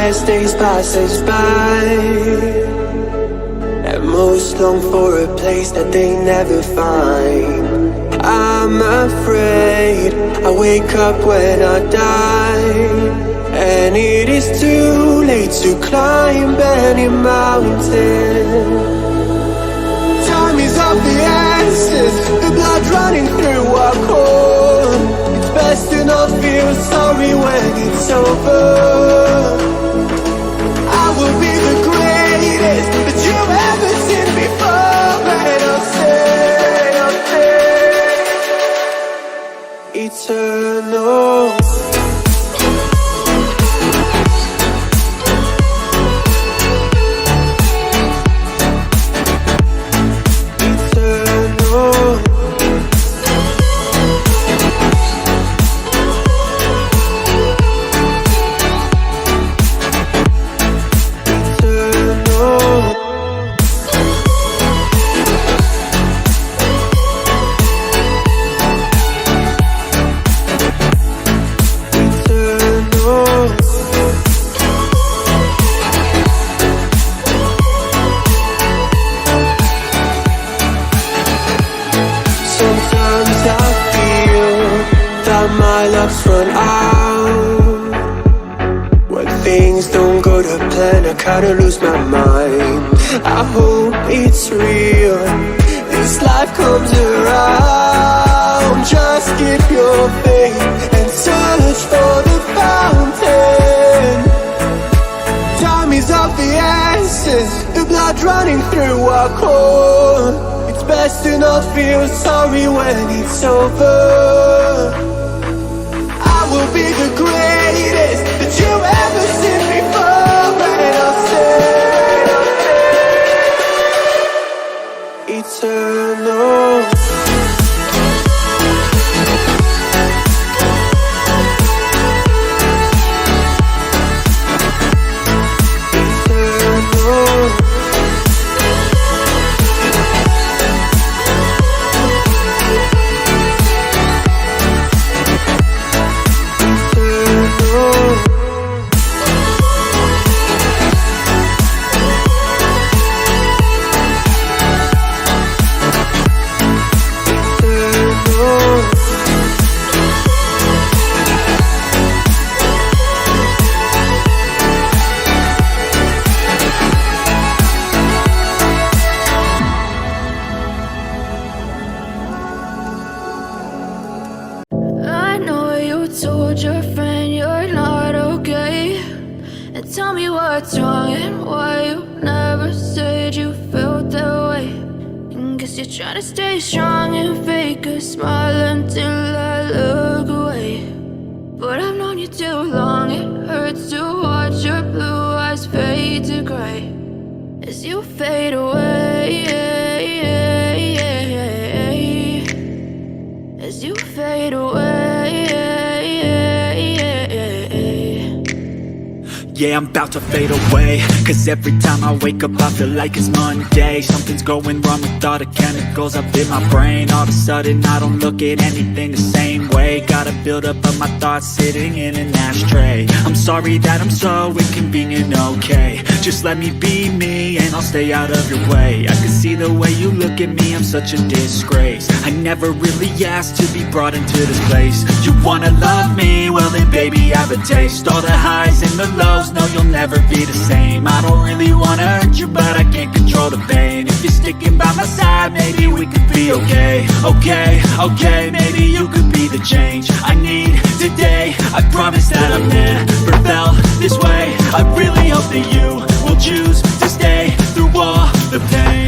as days passes by, and most long for a place that they never find. I'm afraid I wake up when I die, and it is too late to climb any mountain. Time is of the essence, the blood running through our core. It's best to not feel sorry when it's over. I will be the greatest that you've ever seen before, and I'll say eternal. My love's run out. When things don't go to plan, I kinda lose my mind. I hope it's real, this life comes around. Just keep your faith and search for the fountain. Time is of the essence, the blood running through our core. It's best to not feel sorry when it's over. Will be the greatest that you've ever seen before, and I'll say eternal. Told your friend you're not okay, and tell me what's wrong and why you never said you felt that way. And guess you're trying to stay strong and fake a smile until I look away. But I've known you too long, it hurts to watch your blue eyes fade to gray as you fade away, as you fade away. Yeah, I'm about to fade away, cause every time I wake up I feel like it's Monday. Something's going wrong with all the chemicals up in my brain. All of a sudden I don't look at anything the same way. Got a buildup of my thoughts sitting in an ashtray. I'm sorry that I'm so inconvenient, okay. Just let me be me and I'll stay out of your way. I can see the way you look at me, I'm such a disgrace. I never really asked to be brought into this place. You wanna love me? Well then baby, have a taste. All the highs and the lows, no, you'll never be the same. I don't really wanna hurt you, but I can't control the pain. If you're sticking by my side, maybe we could be okay. Okay, maybe you could be the change I need today. I promise that I've never felt this way. I really hope that you will choose to stay through all the pain.